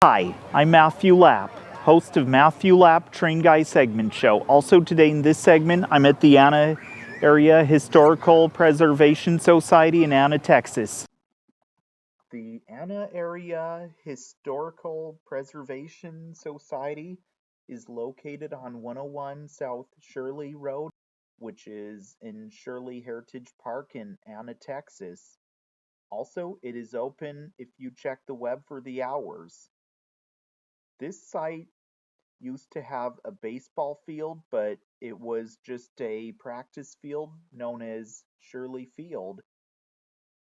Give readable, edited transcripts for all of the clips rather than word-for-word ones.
Hi, I'm Matthew Lapp, host of Matthew Lapp Train Guy segment show. Also today in this segment, I'm at the Anna Area Historical Preservation Society in Anna, Texas. The Anna Area Historical Preservation Society is located on 101 South Shirley Road, which is in Shirley Heritage Park in Anna, Texas. Also, it is open if you check the web for the hours. This site used to have a baseball field, but it was just a practice field known as Shirley Field.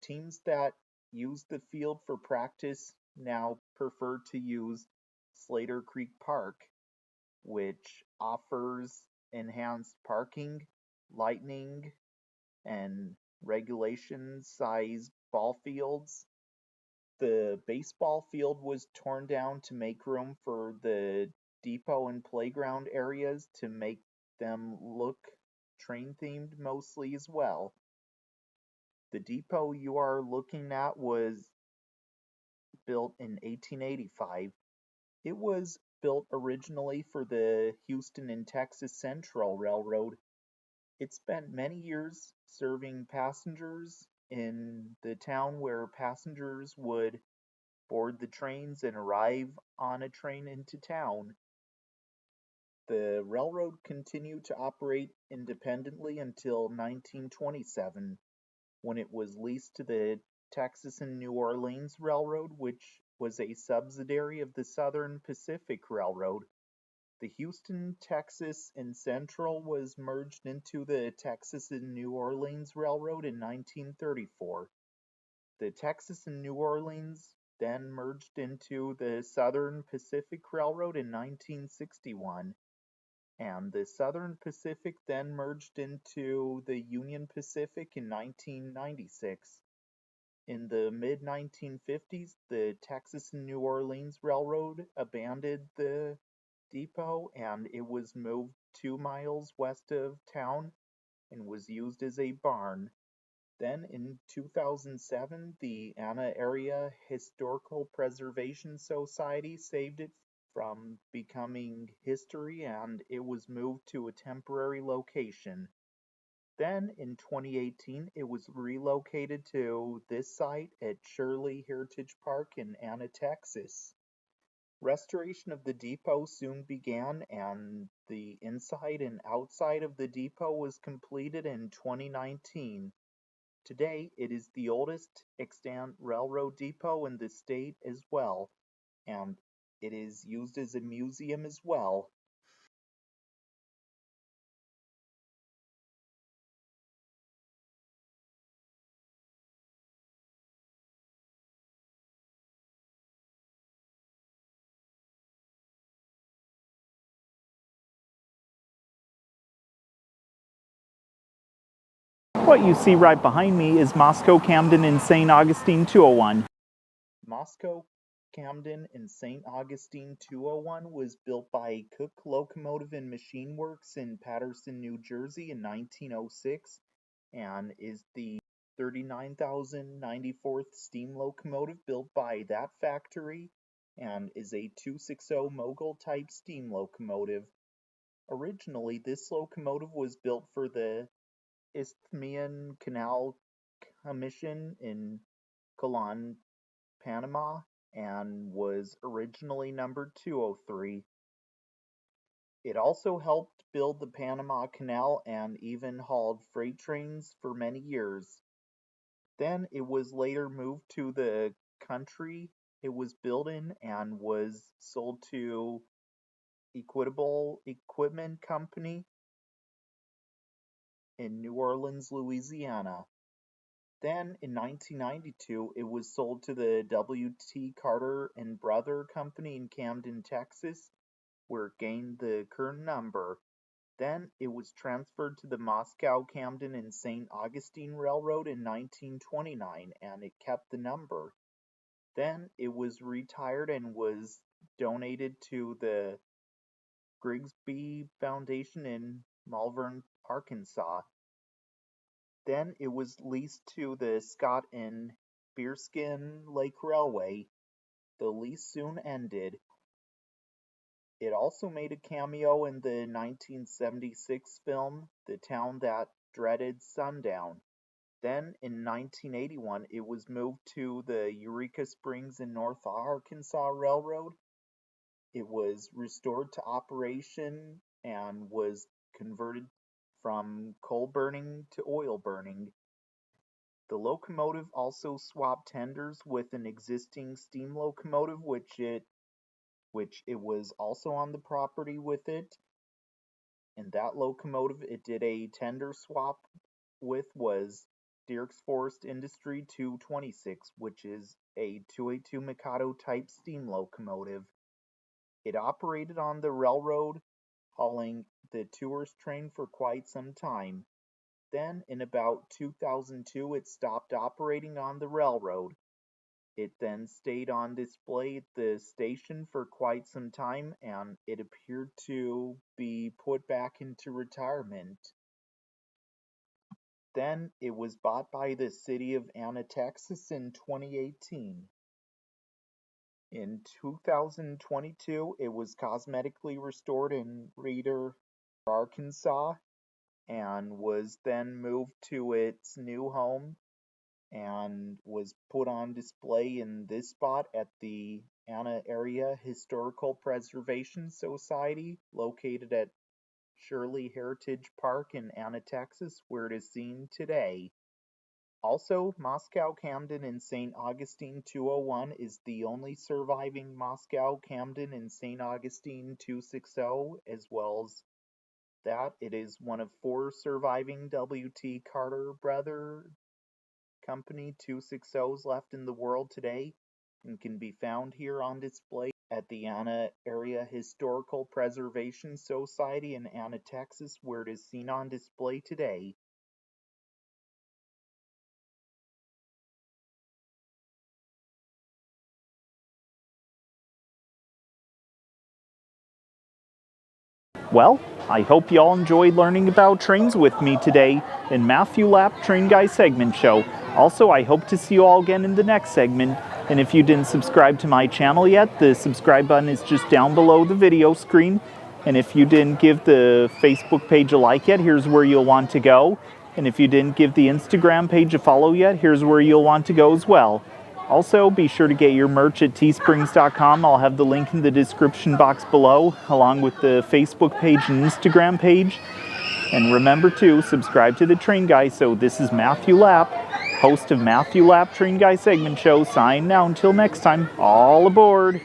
Teams that use the field for practice now prefer to use Slater Creek Park, which offers enhanced parking, lighting, and regulation size ball fields. The baseball field was torn down to make room for the depot and playground areas to make them look train themed mostly as well. The depot you are looking at was built in 1885. It was built originally for the Houston and Texas Central Railroad. It spent many years serving passengers in the town where passengers would board the trains and arrive on a train into town. The railroad continued to operate independently until 1927, when it was leased to the Texas and New Orleans Railroad, which was a subsidiary of the Southern Pacific Railroad. The Houston, Texas and Central was merged into the Texas and New Orleans Railroad in 1934. The Texas and New Orleans then merged into the Southern Pacific Railroad in 1961, and the Southern Pacific then merged into the Union Pacific in 1996. In the mid-1950s, the Texas and New Orleans Railroad abandoned the depot and it was moved 2 miles west of town and was used as a barn. Then in 2007, the Anna Area Historical Preservation Society saved it from becoming history and it was moved to a temporary location. Then in 2018, it was relocated to this site at Shirley Heritage Park in Anna, Texas. Restoration of the depot soon began and the inside and outside of the depot was completed in 2019. Today, it is the oldest extant railroad depot in the state as well, and it is used as a museum as well. What you see right behind me is Moscow, Camden, and St. Augustine 201. Moscow, Camden, and St. Augustine 201 was built by Cook Locomotive and Machine Works in Paterson, New Jersey in 1906 and is the 39,094th steam locomotive built by that factory and is a 260 Mogul type steam locomotive. Originally, this locomotive was built for the Isthmian Canal Commission in Colon, Panama, and was originally numbered 203. It also helped build the Panama Canal and even hauled freight trains for many years. Then it was later moved to the country it was built in and was sold to Equitable Equipment Company in New Orleans, Louisiana. Then in 1992, it was sold to the W.T. Carter and Brother Company in Camden, Texas, where it gained the current number. Then it was transferred to the Moscow, Camden, and St. Augustine Railroad in 1929, and it kept the number. Then it was retired and was donated to the Grigsby Foundation in Malvern, Arkansas. Then it was leased to the Scott and Bearskin Lake Railway. the lease soon ended. It also made a cameo in the 1976 film The Town That Dreaded Sundown. Then, in 1981, it was moved to the Eureka Springs and North Arkansas Railroad. It was restored to operation and was converted from coal burning to oil burning. The locomotive also swapped tenders with an existing steam locomotive, which it was also on the property with it. And that locomotive it did a tender swap with was Dierks Forest Industry 226, which is a 282 Mikado type steam locomotive. It operated on the railroad, hauling the tourist train for quite some time. Then, in about 2002, it stopped operating on the railroad. It then stayed on display at the station for quite some time, and it appeared to be put back into retirement. Then it was bought by the city of Anna, Texas in 2018. In 2022, it was cosmetically restored in Reeder, Arkansas, and was then moved to its new home and was put on display in this spot at the Anna Area Historical Preservation Society, located at Shirley Heritage Park in Anna, Texas, where it is seen today. Also, Moscow Camden in St. Augustine 201 is the only surviving Moscow Camden in St. Augustine 260, as well as that it is one of 4 surviving W.T. Carter Brother Company 260s left in the world today, and can be found here on display at the Anna Area Historical Preservation Society in Anna, Texas, where it is seen on display today. Well, I hope you all enjoyed learning about trains with me today in Matthew Lapp Train Guy segment show. Also, I hope to see you all again in the next segment. And if you didn't subscribe to my channel yet, the subscribe button is just down below the video screen. And if you didn't give the Facebook page a like yet, here's where you'll want to go. And if you didn't give the Instagram page a follow yet, here's where you'll want to go as well. Also, be sure to get your merch at teesprings.com. I'll have the link in the description box below, along with the Facebook page and Instagram page. And remember to subscribe to the Train Guy. So this is Matthew Lapp, host of Matthew Lapp Train Guy segment show. Sign now until next time. All aboard!